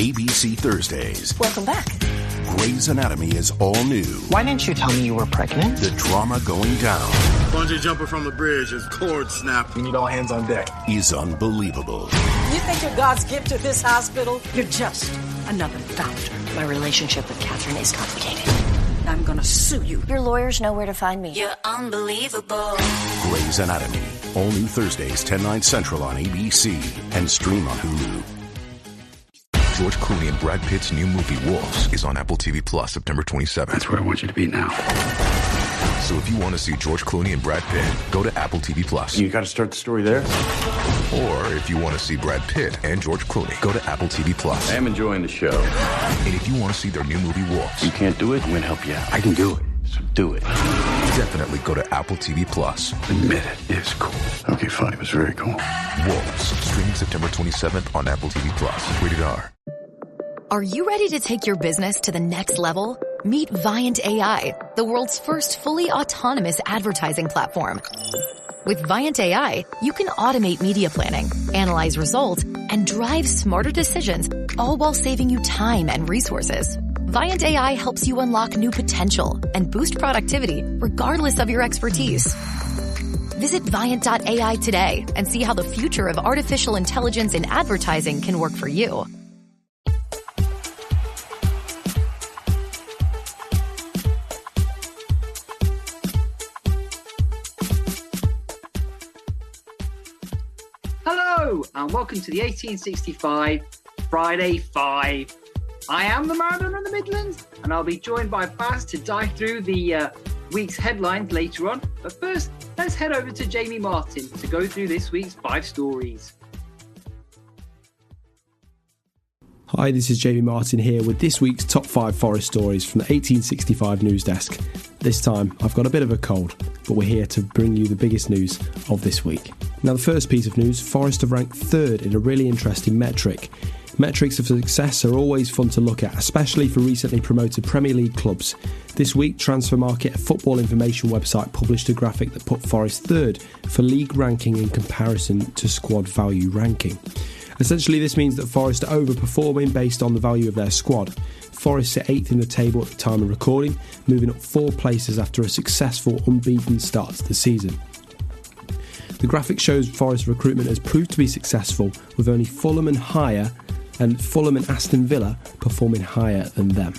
ABC Thursdays. Welcome back. Grey's Anatomy is all new. Why didn't you tell me you were pregnant? The drama going down. Bungee jumping from the bridge, his cord snapped. We need all hands on deck. Is unbelievable. You think you're God's gift to this hospital? You're just another doctor. My relationship with Catherine is complicated. I'm gonna sue you. Your lawyers know where to find me. You're unbelievable. Grey's Anatomy. All new Thursdays, 10/9 Central on ABC and stream on Hulu. George Clooney and Brad Pitt's new movie Wolves is on Apple TV Plus September 27th. That's where I want you to be now. So if you want to see George Clooney and Brad Pitt, go to Apple TV Plus. You gotta start the story there. Or if you want to see Brad Pitt and George Clooney, go to Apple TV Plus. I am enjoying the show. And if you want to see their new movie Wolves, You can't do it, I'm gonna help you out. I can do it, so do it. definitely go to Apple TV Plus. Admit it, it's cool. Okay, fine, it was very cool. Wolves, streaming September 27th on Apple TV Plus. Rated R. Are you ready to take your business to the next level? Meet Viant AI, the world's first fully autonomous advertising platform. With Viant AI, you can automate media planning, analyze results, and drive smarter decisions, all while saving you time and resources. Viant AI helps you unlock new potential and boost productivity regardless of your expertise. Visit Viant.ai today and see how the future of artificial intelligence in advertising can work for you. Hello, and welcome to the 1865 Friday 5. I am the Maradona of the Midlands, and I'll be joined by Baz to dive through the week's headlines later on. But first, let's head over to Jamie Martin to go through this week's 5 stories. Hi, this is Jamie Martin here with this week's top 5 Forest stories from the 1865 news desk. This time, I've got a bit of a cold, but we're here to bring you the biggest news of this week. Now, the first piece of news, Forest have ranked 3rd in a really interesting metric. Metrics of success are always fun to look at, especially for recently promoted Premier League clubs. This week, Transfermarkt, a football information website, published a graphic that put Forest 3rd for league ranking in comparison to squad value ranking. Essentially, this means that Forest are overperforming based on the value of their squad. Forest sit 8th in the table at the time of recording, moving up 4 places after a successful unbeaten start to the season. The graphic shows Forest recruitment has proved to be successful, with only Fulham and Aston Villa performing higher than them.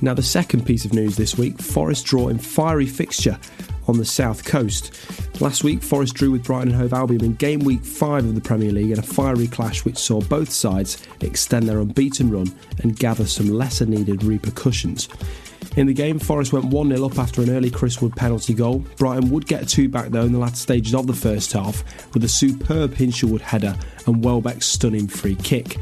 Now, the second piece of news this week, Forest draw in fiery fixture on the south coast. Last week, Forest drew with Brighton and Hove Albion in game week 5 of the Premier League in a fiery clash which saw both sides extend their unbeaten run and gather some lesser needed repercussions. In the game, Forest went 1-0 up after an early Chris Wood penalty goal. Brighton would get 2 back though in the latter stages of the first half with a superb Hinshelwood header and Welbeck's stunning free kick.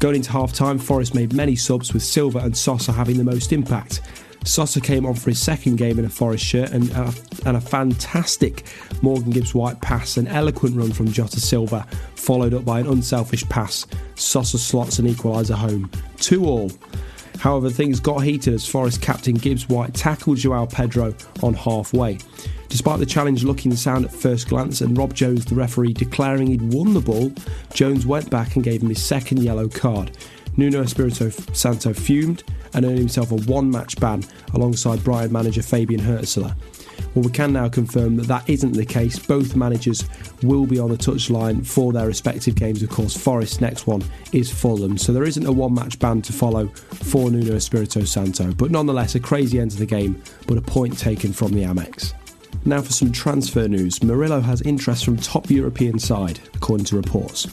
Going into half-time, Forest made many subs, with Silva and Sosa having the most impact. Sosa came on for his second game in a Forest shirt and a fantastic Morgan Gibbs-White pass, an eloquent run from Jota Silva, followed up by an unselfish pass. Sosa slots an equaliser home. 2-2. However, things got heated as Forest captain Gibbs-White tackled João Pedro on halfway. Despite the challenge looking sound at first glance and Rob Jones, the referee, declaring he'd won the ball, Jones went back and gave him his second yellow card. Nuno Espirito Santo fumed and earned himself a 1-match ban alongside Brighton manager Fabian Hurtzler. Well, we can now confirm that isn't the case. Both managers will be on the touchline for their respective games. Of course, Forest's next one is Fulham, so there isn't a 1-match ban to follow for Nuno Espirito Santo. But nonetheless, a crazy end to the game, but a point taken from the Amex. Now for some transfer news. Murillo has interest from top European side, according to reports.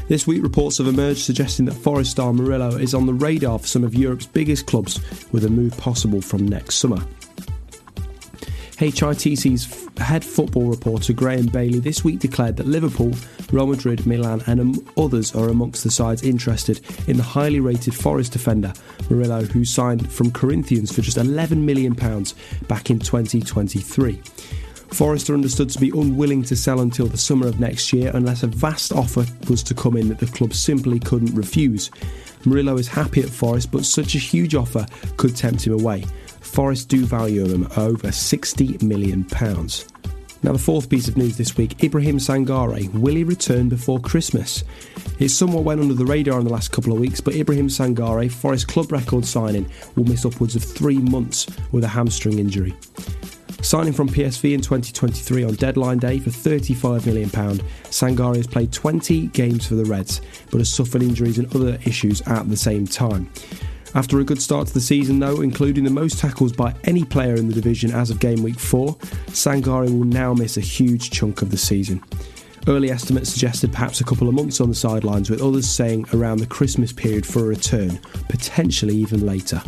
This week, reports have emerged suggesting that Forest star Murillo is on the radar for some of Europe's biggest clubs, with a move possible from next summer. HITC's head football reporter Graham Bailey this week declared that Liverpool, Real Madrid, Milan and others are amongst the sides interested in the highly rated Forest defender Murillo, who signed from Corinthians for just £11 million back in 2023. Forest are understood to be unwilling to sell until the summer of next year unless a vast offer was to come in that the club simply couldn't refuse. Murillo is happy at Forest, but such a huge offer could tempt him away. Forest do value him at over £60 million. Now, the fourth piece of news this week, Ibrahim Sangare, will he return before Christmas? It somewhat went under the radar in the last couple of weeks, but Ibrahim Sangare, Forest club record signing, will miss upwards of 3 months with a hamstring injury. Signing from PSV in 2023 on deadline day for £35 million, Sangare has played 20 games for the Reds, but has suffered injuries and other issues at the same time. After a good start to the season though, including the most tackles by any player in the division as of game week 4, Sangare will now miss a huge chunk of the season. Early estimates suggested perhaps a couple of months on the sidelines, with others saying around the Christmas period for a return, potentially even later.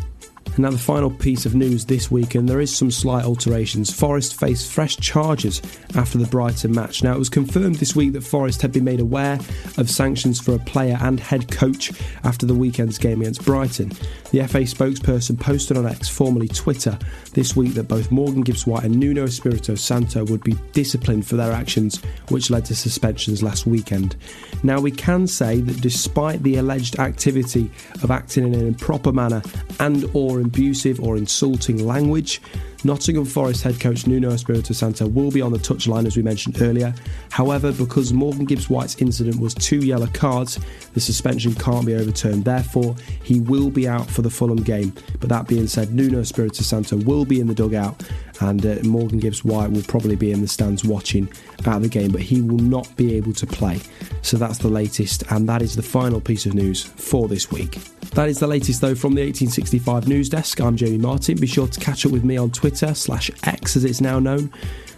And now the final piece of news this week, and there is some slight alterations. Forest face fresh charges after the Brighton match. Now, it was confirmed this week that Forest had been made aware of sanctions for a player and head coach after the weekend's game against Brighton. The FA spokesperson posted on X, formerly Twitter, this week that both Morgan Gibbs-White and Nuno Espirito Santo would be disciplined for their actions, which led to suspensions last weekend. Now, we can say that despite the alleged activity of acting in an improper manner and or abusive or insulting language, Nottingham Forest head coach Nuno Espirito Santo will be on the touchline, as we mentioned earlier. However, because Morgan Gibbs-White's incident was 2 yellow cards, the suspension can't be overturned. Therefore, he will be out for the Fulham game. But that being said, Nuno Espirito Santo will be in the dugout, and Morgan Gibbs-White will probably be in the stands watching at the game, but he will not be able to play. So that's the latest, and that is the final piece of news for this week. That is the latest, though, from the 1865 News Desk. I'm Jamie Martin. Be sure to catch up with me on Twitter/X, as it's now known,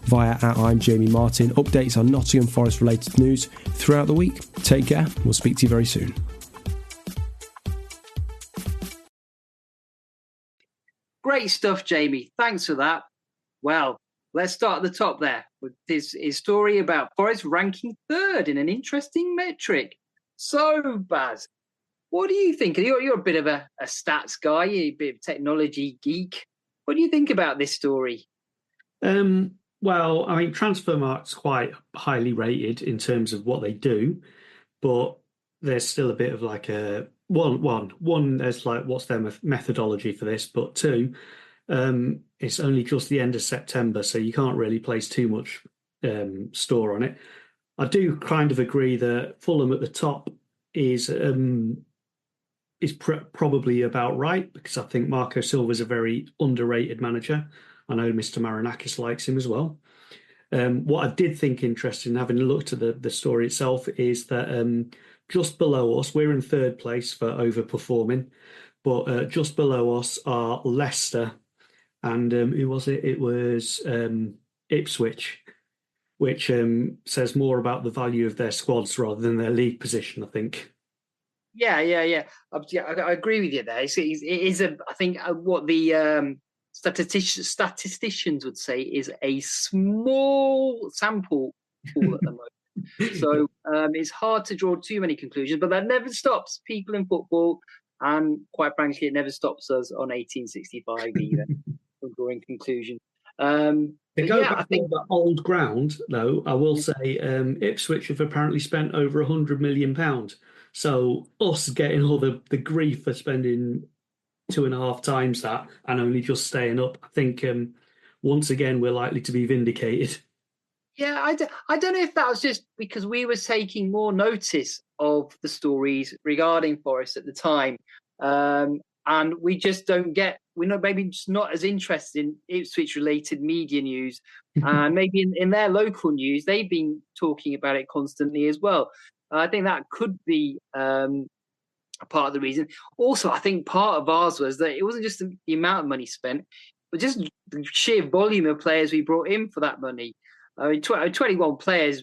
via @I'm Jamie Martin. Updates on Nottingham Forest related news throughout the week. Take care. We'll speak to you very soon. Great stuff, Jamie. Thanks for that. Well, let's start at the top there with his story about Forest ranking 3rd in an interesting metric. So, Baz, what do you think? You're a bit of a stats guy, a bit of technology geek. What do you think about this story? Well, I mean, Transfermarkt's quite highly rated in terms of what they do, but there's still a bit of like a one. There's like, what's their methodology for this? But 2, it's only just the end of September, so you can't really place too much store on it. I do kind of agree that Fulham at the top is probably about right, because I think Marco Silva's a very underrated manager. I know Mr. Marinakis likes him as well. What I did think interesting, having looked at the story itself, is that just below us, we're in 3rd place for overperforming, but just below us are Leicester and who was it? It was Ipswich, which says more about the value of their squads rather than their league position, I think. Yeah. I agree with you there. It is I think what the statisticians would say is a small sample pool at the moment. So it's hard to draw too many conclusions, but that never stops people in football, and quite frankly, it never stops us on 1865 either from drawing conclusions. To go back to the old ground, though, I will say Ipswich have apparently spent over £100 million. So us getting all the grief for spending 2.5 times that and only just staying up, I think once again we're likely to be vindicated. Yeah, I don't know if that was just because we were taking more notice of the stories regarding Forest at the time, and we just we're not maybe just not as interested in Ipswich-related media news, and maybe in their local news they've been talking about it constantly as well. I think that could be a part of the reason. Also, I think part of ours was that it wasn't just the amount of money spent, but just the sheer volume of players we brought in for that money. I mean, 21 players,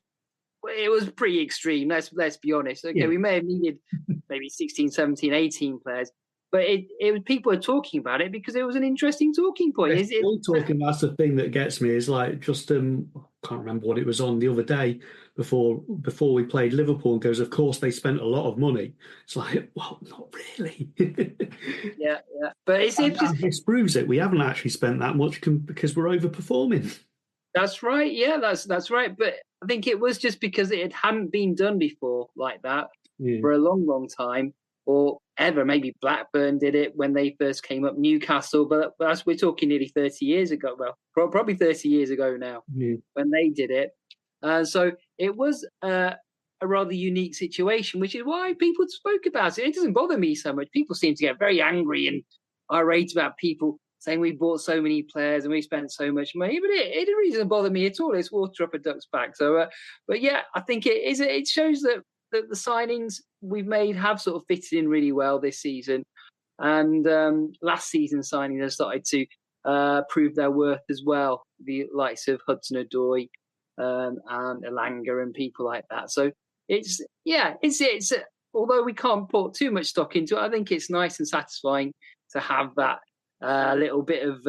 it was pretty extreme, let's be honest. Okay, yeah. We may have needed maybe 16, 17, 18 players, but it was people were talking about it because it was an interesting talking point. That's the thing that gets me, is like just I can't remember what it was on the other day before we played Liverpool, and goes, of course they spent a lot of money. It's like, well, not really. yeah. But this proves it. We haven't actually spent that much because we're overperforming. That's right. Yeah, that's right. But I think it was just because it hadn't been done before like that for a long, long time. or ever. Maybe Blackburn did it when they first came up, Newcastle, but we're talking nearly 30 years ago. Well, probably 30 years ago now when they did it. So it was a rather unique situation, which is why people spoke about it. It doesn't bother me so much. People seem to get very angry and irate about people saying we bought so many players and we spent so much money, but it really doesn't bother me at all. It's water up a duck's back. So, but yeah, I think it shows that the signings we've made have sort of fitted in really well this season, and last season's signings have started to prove their worth as well. The likes of Hudson-Odoi and Elanga and people like that. So it's although we can't put too much stock into it, I think it's nice and satisfying to have that little bit of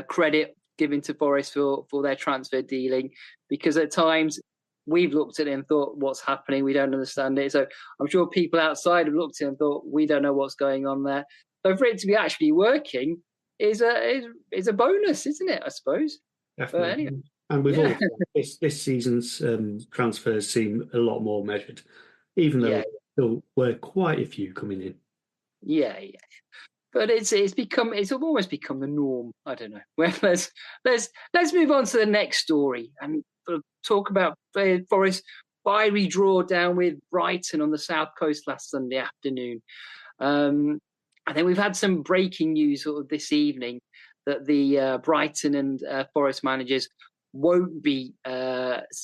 credit given to Forest for their transfer dealing, because at times we've looked at it and thought, what's happening? We don't understand it. So I'm sure people outside have looked at it and thought, we don't know what's going on there. So for it to be actually working is a bonus, isn't it, I suppose? Definitely. But anyway, and we've all this season's transfers seem a lot more measured, even though there still were quite a few coming in. Yeah. But it's almost become the norm. I don't know. Well, let's move on to the next story and talk about Forest's fiery draw down with Brighton on the south coast last Sunday afternoon. I think we've had some breaking news sort of this evening that the Brighton and Forest managers won't be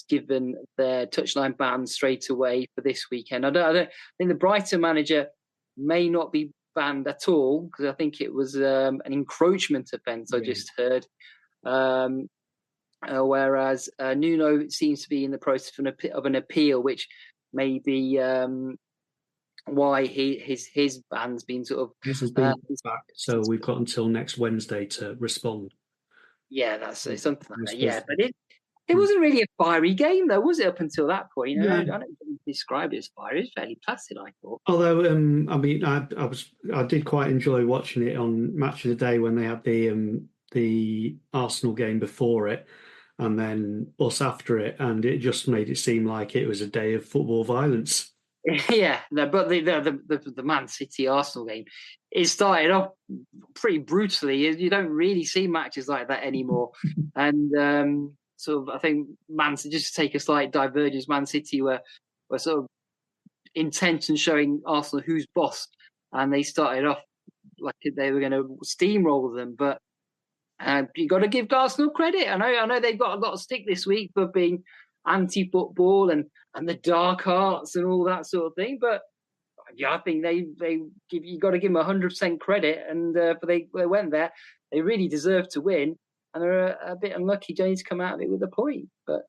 given their touchline ban straight away for this weekend. I don't think the Brighton manager may not be banned at all, because I think it was an encroachment offence I just heard. Whereas Nuno seems to be in the process of an appeal, which may be why his ban's been sort of... This has been back, so we've got until next Wednesday to respond. Yeah, that's something like that. Yeah, but it wasn't really a fiery game, though, was it, up until that point? I don't describe it as fiery. It was fairly placid, I thought. Although, I did quite enjoy watching it on Match of the Day when they had the Arsenal game before it, and then us after it, and it just made it seem like it was a day of football violence. Yeah, but the Man City Arsenal game, it started off pretty brutally. You don't really see matches like that anymore, and sort of I think just to take a slight divergence, Man City were sort of intent on showing Arsenal who's boss, and they started off like they were going to steamroll them, but. You got to give Arsenal credit. I know they've got a lot of stick this week for being anti-football and the dark arts and all that sort of thing. But yeah, I think you got to give them 100% credit. And they went there, they really deserved to win, and they're a bit unlucky only to come out of it with a point. But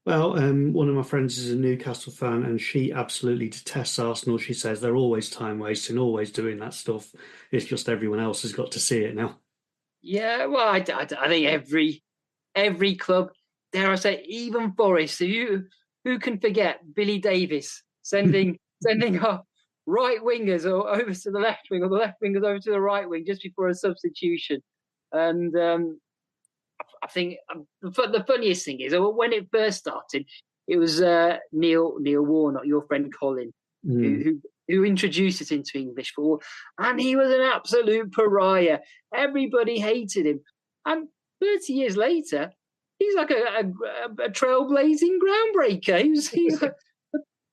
well, one of my friends is a Newcastle fan, and she absolutely detests Arsenal. She says they're always time wasting, always doing that stuff. It's just everyone else has got to see it now. Yeah, well, I think every club, dare I say, even Forest. So who can forget Billy Davis sending our right wingers over to the left wing, or the left wingers over to the right wing just before a substitution? And I think the funniest thing is when it first started, it was Neil Warnock, your friend Colin, who introduced us into English football, and he was an absolute pariah. Everybody hated him. And 30 years later, he's like a trailblazing groundbreaker. He's like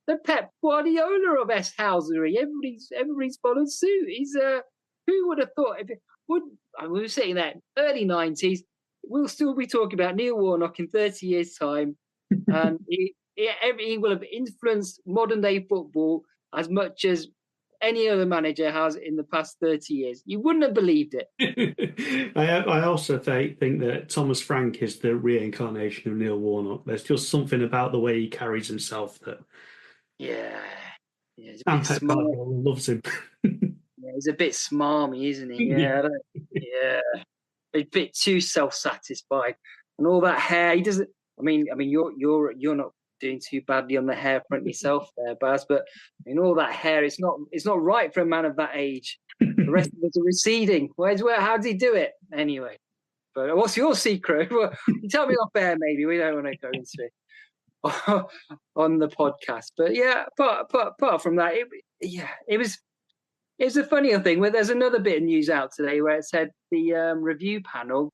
the Pep Guardiola of S-Housery. Everybody's followed suit. He's who would have thought? We were sitting there, early 90s, we'll still be talking about Neil Warnock in 30 years' time. And he will have influenced modern-day football as much as any other manager has in the past 30 years. You wouldn't have believed it. I also think that Thomas Frank is the reincarnation of Neil Warnock. There's just something about the way he carries himself that... Yeah, and Pep Guardiola loves him. Yeah, he's a bit smarmy, isn't he? Yeah, a bit too self-satisfied, and all that hair. He doesn't. I mean, you're not doing too badly on the hair front yourself there, Baz. But all that hair, it's not right for a man of that age. The rest of us are receding. How does he do it anyway? But what's your secret? Well, you tell me off air, maybe. We don't want to go into it. on the podcast. But yeah, apart from that, it was a funny thing. Where there's another bit of news out today where it said the review panel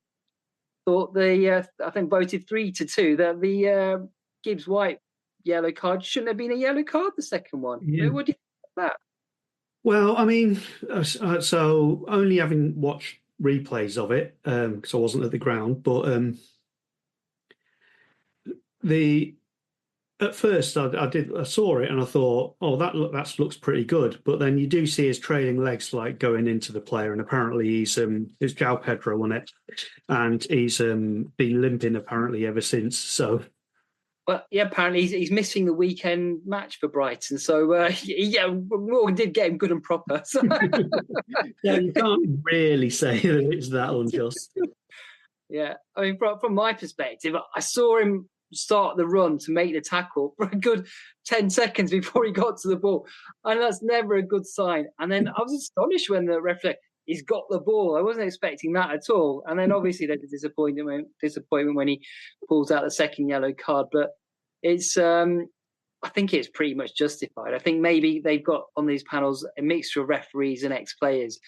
thought I think voted 3-2 that the Gibbs White yellow card shouldn't have been a yellow card. The second one. Yeah. What do you think of that? Well, I mean, so only having watched replays of it, because I wasn't at the ground, but at first I saw it and I thought, oh, that looks pretty good. But then you do see his trailing legs like going into the player, and apparently it's João Pedro on it, and he's been limping apparently ever since. So. Well, yeah, apparently he's missing the weekend match for Brighton. So, Morgan did get him good and proper. So. Yeah, you can't really say that it's that unjust. Yeah, I mean, from my perspective, I saw him start the run to make the tackle for a good 10 seconds before he got to the ball. And that's never a good sign. And then I was astonished when the referee, he's got the ball. I wasn't expecting that at all. And then obviously there's a disappointment when he pulls out the second yellow card. But it's, I think it's pretty much justified. I think maybe they've got on these panels a mixture of referees and ex-players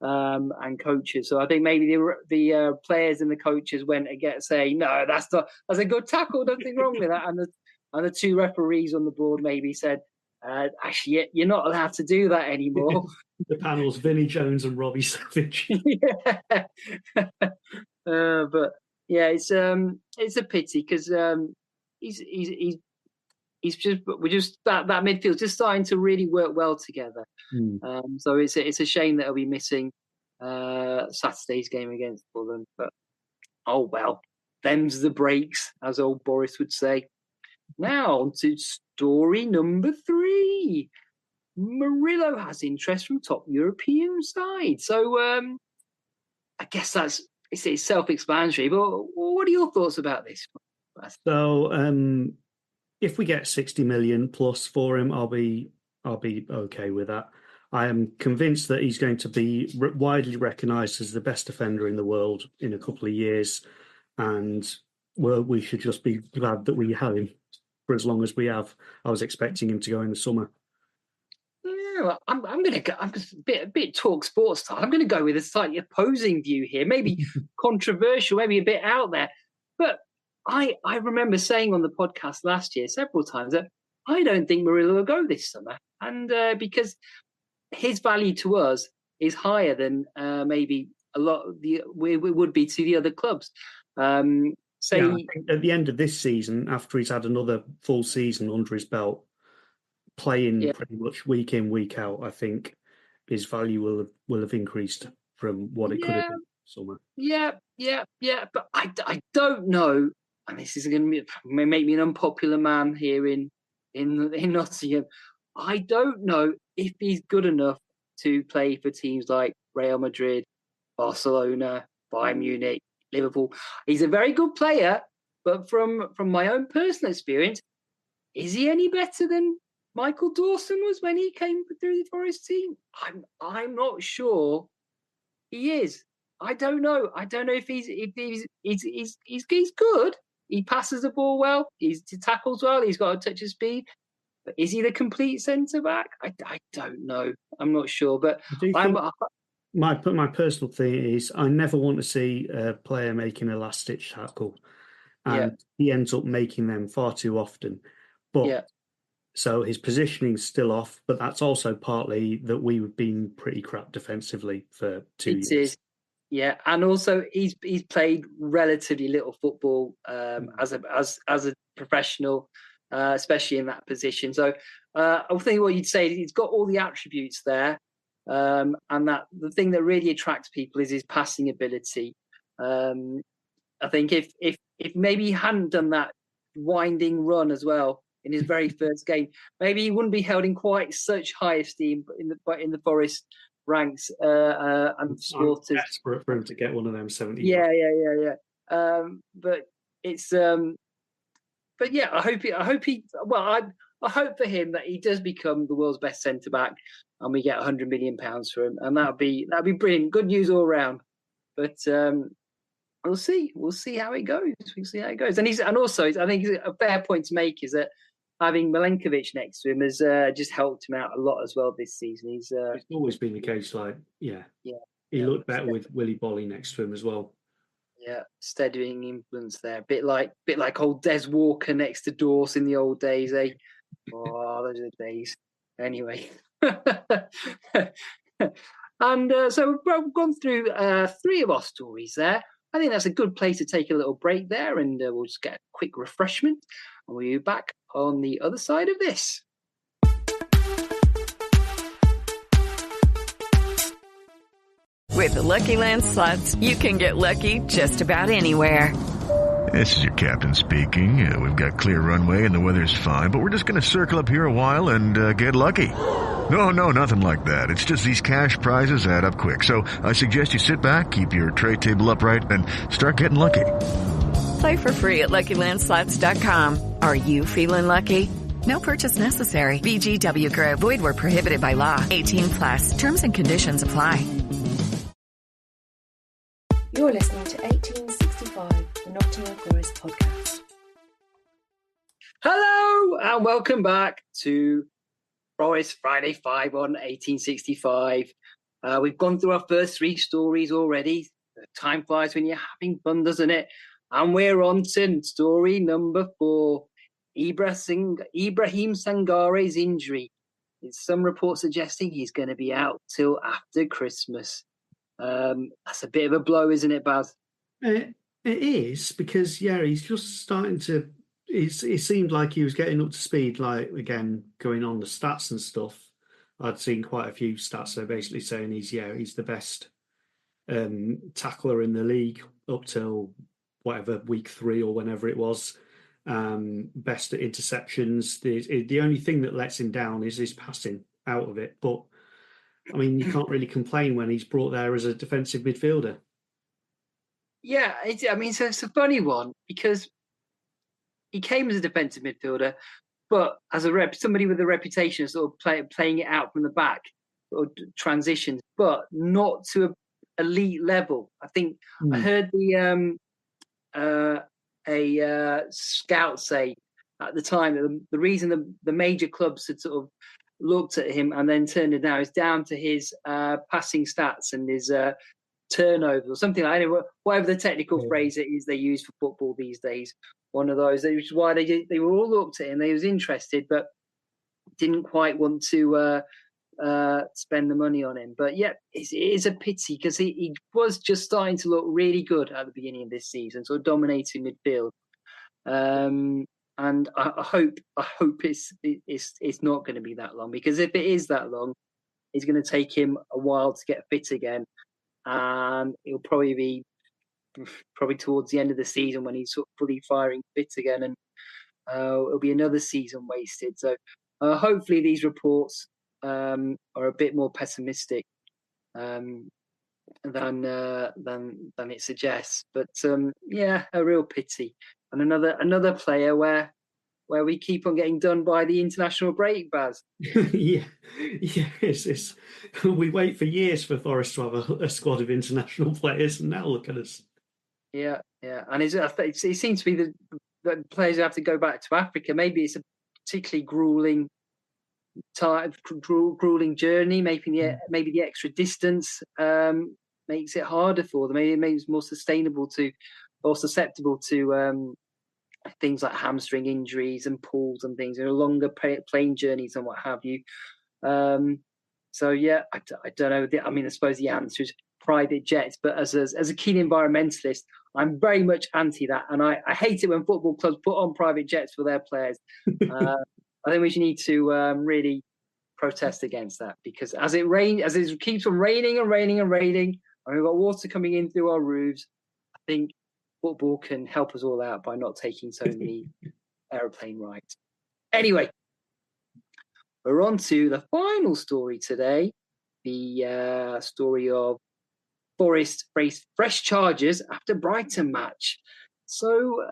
and coaches. So I think maybe the players and the coaches went and say, no, that's a good tackle, nothing wrong with that. And the two referees on the board maybe said, actually, you're not allowed to do that anymore. The panels, Vinnie Jones and Robbie Savage. Yeah. But yeah, it's a pity because we're just that midfield just starting to really work well together. So it's a shame that he'll be missing Saturday's game against Fulham. But oh well, them's the breaks, as old Boris would say. Now on to story number 3. Murillo has interest from top European side. So I guess it's self-explanatory. But what are your thoughts about this? So if we get 60 million plus for him, I'll be okay with that. I am convinced that he's going to be widely recognised as the best defender in the world in a couple of years, and we should just be glad that we have him for as long as we have. I was expecting him to go in the summer. Yeah, I'm going to go. I'm just a bit talk sports style. I'm going to go with a slightly opposing view here, maybe controversial, maybe a bit out there, but I remember saying on the podcast last year several times that I don't think Murillo will go this summer, and because his value to us is higher than maybe a lot of it would be to the other clubs. I think at the end of this season, after he's had another full season under his belt, playing pretty much week in, week out, I think his value will have increased from what it could have been summer. Yeah. But I don't know, and this is going to make me an unpopular man here in Nottingham. I don't know if he's good enough to play for teams like Real Madrid, Barcelona, Bayern Munich, Liverpool. He's a very good player, but from my own personal experience, is he any better than Michael Dawson was when he came through the Forest team? I'm not sure he is. I don't know. I don't know if he's good. He passes the ball well. He tackles well. He's got a touch of speed. But is he the complete centre back? I don't know. I'm not sure. But my personal thing is I never want to see a player making a last ditch tackle, and he ends up making them far too often. But so his positioning's still off. But that's also partly that we've been pretty crap defensively for 2 years. It is. Yeah, and also he's played relatively little football as a professional, especially in that position. So I think what you'd say is he's got all the attributes there, and that the thing that really attracts people is his passing ability. I think if maybe he hadn't done that winding run as well in his very first game, maybe he wouldn't be held in quite such high esteem in the Forest ranks and supporters. I'm desperate for him to get one of them 70. Yeah. But it's but yeah, I hope for him that he does become the world's best centre back, and we get £100 million for him, and that'd be brilliant. Good news all round. But we'll see. We'll see how it goes. And also, I think a fair point to make is that having Milenkovic next to him has just helped him out a lot as well this season. It's always been the case. He looked better with Willy Bolly next to him as well. Yeah, steadying influence there. Bit like old Des Walker next to Dorse in the old days, eh? Oh, those are the days. Anyway. And so we've gone through 3 of our stories there. I think that's a good place to take a little break there, and we'll just get a quick refreshment, and we'll be back on the other side of this. With the Lucky Land Slots, you can get lucky just about anywhere. This is your captain speaking. We've got clear runway and the weather's fine, but we're just going to circle up here a while and get lucky. No, nothing like that. It's just these cash prizes add up quick. So I suggest you sit back, keep your tray table upright, and start getting lucky. Play for free at LuckyLandSlots.com. Are you feeling lucky? No purchase necessary. VGW Group. Void where prohibited by law. 18+. Terms and conditions apply. You're listening to 1865, the Nottingham Forest podcast. Hello, and welcome back to Forest Friday 5 on 1865. We've gone through our first 3 stories already. Time flies when you're having fun, doesn't it? And we're on to story number 4. Ibrahim Sangare's injury. There's some reports suggesting he's going to be out till after Christmas. That's a bit of a blow, isn't it, Baz? It is, because he's just starting to. It seemed like he was getting up to speed, like again going on the stats and stuff. I'd seen quite a few stats, so basically saying he's the best tackler in the league up till whatever week 3 or whenever it was. Best at interceptions. The only thing that lets him down is his passing out of it, but. I mean, you can't really complain when he's brought there as a defensive midfielder. Yeah, it's a funny one because he came as a defensive midfielder, but as somebody with a reputation of sort of playing it out from the back or transitions, but not to an elite level. I think I heard a scout say at the time that the reason the major clubs had sort of looked at him and then turned it down is down to his passing stats and his turnovers or something like that. Whatever the technical phrase it is they use for football these days. One of those, which is why they were all looked at him. They was interested, but didn't quite want to spend the money on him. But yeah, it is a pity because he was just starting to look really good at the beginning of this season, sort of dominating midfield. And I hope it's not going to be that long, because if it is that long, it's going to take him a while to get fit again, and it'll probably be towards the end of the season when he's sort of fully firing fit again, and it'll be another season wasted. So hopefully these reports are a bit more pessimistic than it suggests. But a real pity. And another player where we keep on getting done by the international break, Baz. It's we wait for years for Forest to have a squad of international players, and now look at us. Yeah, and it seems to be the players who have to go back to Africa. Maybe it's a particularly grueling journey. Maybe the extra distance makes it harder for them. Maybe it makes it more susceptible to things like hamstring injuries and pulls and things, longer plane journeys and what have you. So yeah, I don't know. I mean, I suppose the answer is private jets, but as a keen environmentalist, I'm very much anti that, and I hate it when football clubs put on private jets for their players. I think we need to really protest against that, because as it keeps on raining and raining and raining, and we've got water coming in through our roofs, I think football can help us all out by not taking so many aeroplane rides. Anyway, we're on to the final story today, the story of Forest faced fresh charges after Brighton match. So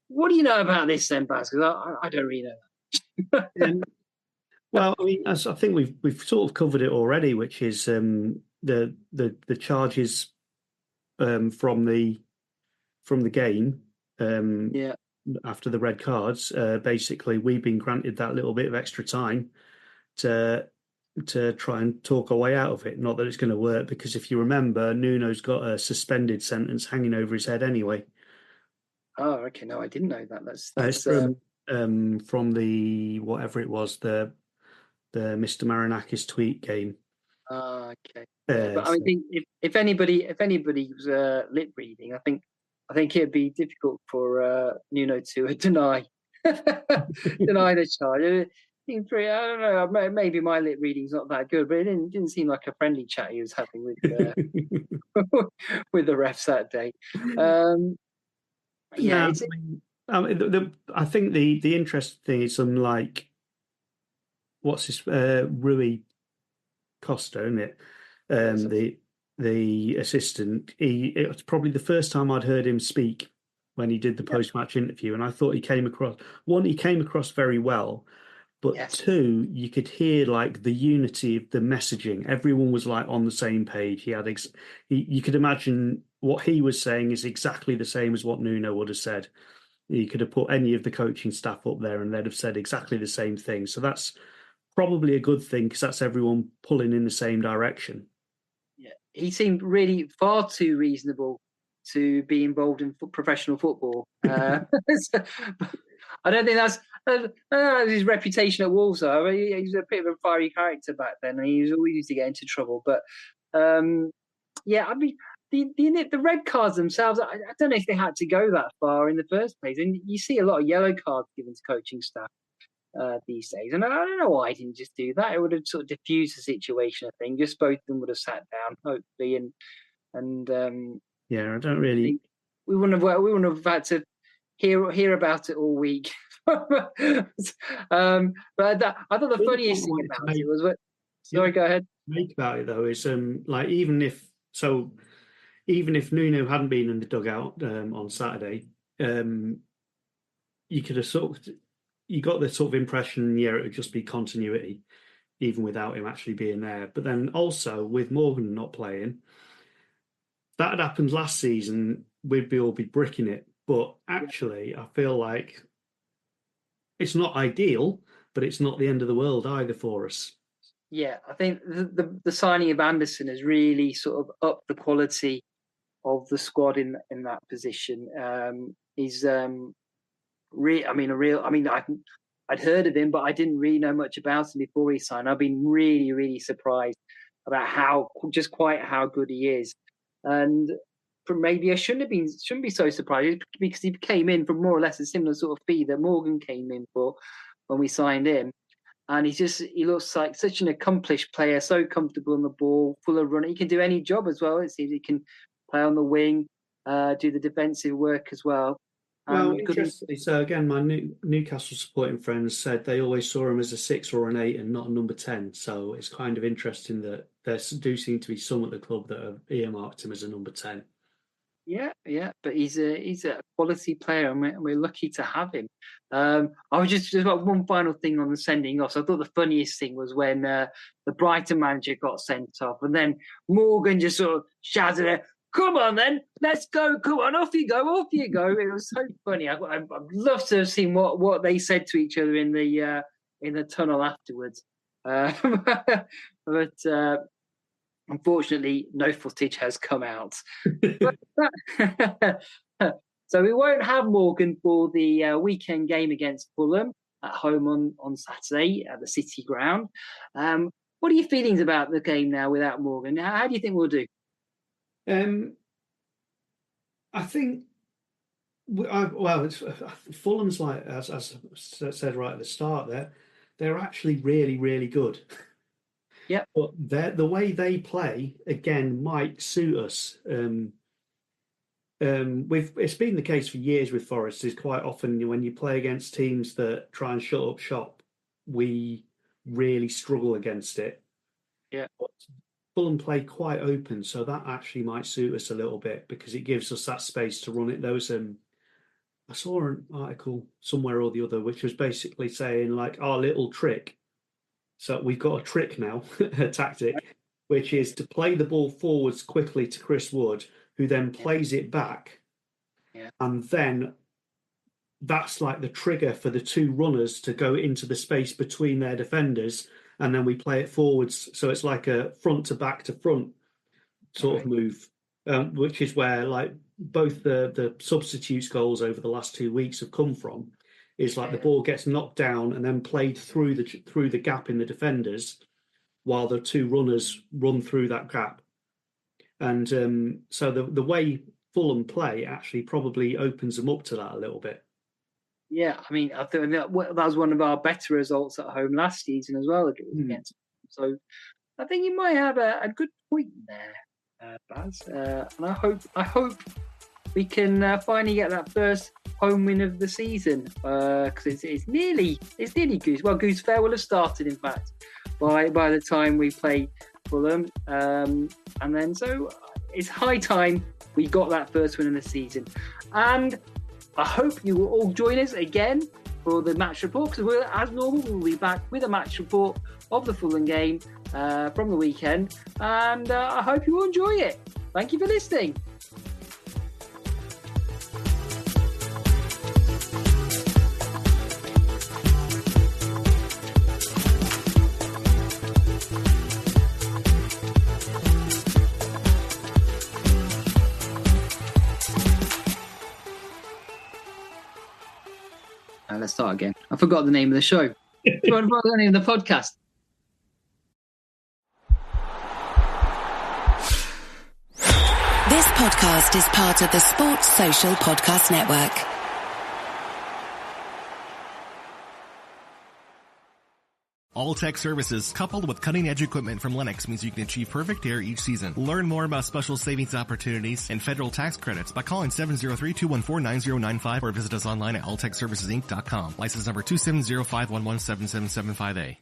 what do you know about this then, Baz? Because I don't really know that. Well, I mean, I think we've sort of covered it already, which is the charges from the game. Yeah. After the red cards, basically we've been granted that little bit of extra time to try and talk our way out of it. Not that it's going to work, because if you remember, Nuno's got a suspended sentence hanging over his head anyway. Oh, okay. No, I didn't know that. That's from the whatever it was, the Mr. Marinakis tweet game. Okay. Yeah, but I think if anybody was lip reading, I think it'd be difficult for Nuno to deny the charge. I don't know. Maybe my lip reading's not that good, but it didn't seem like a friendly chat he was having with with the refs that day. Yeah, I think the interesting thing is something like what's this Rui Costa, isn't it? The assistant. It was probably the first time I'd heard him speak when he did the post-match interview, and I thought he came across very well. But two, you could hear like the unity of the messaging. Everyone was like on the same page. You could imagine what he was saying is exactly the same as what Nuno would have said. You could have put any of the coaching staff up there and they'd have said exactly the same thing. So that's probably a good thing, because that's everyone pulling in the same direction. Yeah, he seemed really far too reasonable to be involved in professional football. I don't think that's his reputation at Wolves. Though. I mean, he was a bit of a fiery character back then, and he was always used to get into trouble. But yeah, I mean, the red cards themselves, I don't know if they had to go that far in the first place. And you see a lot of yellow cards given to coaching staff these days, and I don't know why he didn't just do that. It would have sort of diffused the situation. I think just both of them would have sat down, hopefully, and yeah, I don't really. We wouldn't have had to hear about it all week. But I thought the funniest thing about it was what. Sorry, go ahead. Make about it though is like even if Nuno hadn't been in the dugout on Saturday, you could have you got the sort of impression, yeah, it would just be continuity, even without him actually being there. But then also with Morgan not playing, that had happened last season, we'd all be bricking it. But actually, I feel like it's not ideal, but it's not the end of the world either for us. Yeah, I think the signing of Anderson has really sort of upped the quality of the squad in that position. He's I'd heard of him, but I didn't really know much about him before he signed. I've been really, really surprised about how good he is. And maybe I shouldn't be so surprised, because he came in for more or less a similar sort of fee that Morgan came in for when we signed him. And he looks like such an accomplished player, so comfortable on the ball, full of running. He can do any job as well. It seems he can play on the wing, do the defensive work as well. Well, interestingly, so again, my Newcastle supporting friends said they always saw him as a 6 or an 8 and not a number 10. So it's kind of interesting that there do seem to be some at the club that have earmarked him as a number 10. Yeah, but he's a quality player, and we're lucky to have him. I was just got one final thing on the sending off. So I thought the funniest thing was when the Brighton manager got sent off, and then Morgan just sort of shouted at, "Come on, then, let's go! Come on, off you go, off you go!" It was so funny. I'd love to have seen what they said to each other in the tunnel afterwards. But unfortunately, no footage has come out. So we won't have Morgan for the weekend game against Fulham at home on Saturday at the City Ground. What are your feelings about the game now without Morgan? How do you think we'll do? I think, Fulham's like, as I said right at the start there, they're actually really, really good. Yeah, but the way they play again might suit us. It's been the case for years with Forest. Is quite often when you play against teams that try and shut up shop, we really struggle against it. Yeah, but Fulham play quite open, so that actually might suit us a little bit because it gives us that space to run it. I saw an article somewhere or the other which was basically saying like our little trick. So we've got a trick now, a tactic, which is to play the ball forwards quickly to Chris Wood, who then plays it back. Yeah. And then that's like the trigger for the two runners to go into the space between their defenders, and then we play it forwards. So it's like a front to back to front sort of move, which is where like both the substitutes goals over the last 2 weeks have come from. Is like the ball gets knocked down and then played through the gap in the defenders, while the two runners run through that gap. And so the way Fulham play actually probably opens them up to that a little bit. Yeah, I mean, I think that was one of our better results at home last season as well against. So I think you might have a good point there, Baz. And I hope we can finally get that first home win of the season, because it's nearly Goose. Well, Goose Fair will have started, in fact, by the time we play Fulham, and then so it's high time we got that first win in the season. And I hope you will all join us again for the match report, because as normal we'll be back with a match report of the Fulham game from the weekend, and I hope you will enjoy it. Thank you for listening. Let's start again. I forgot the name of the show. I forgot the name of the podcast. This podcast is part of the Sports Social Podcast Network. All tech services coupled with cutting-edge equipment from Lennox means you can achieve perfect air each season. Learn more about special savings opportunities and federal tax credits by calling 703-214-9095 or visit us online at alltechservicesinc.com. License number 27051177775A.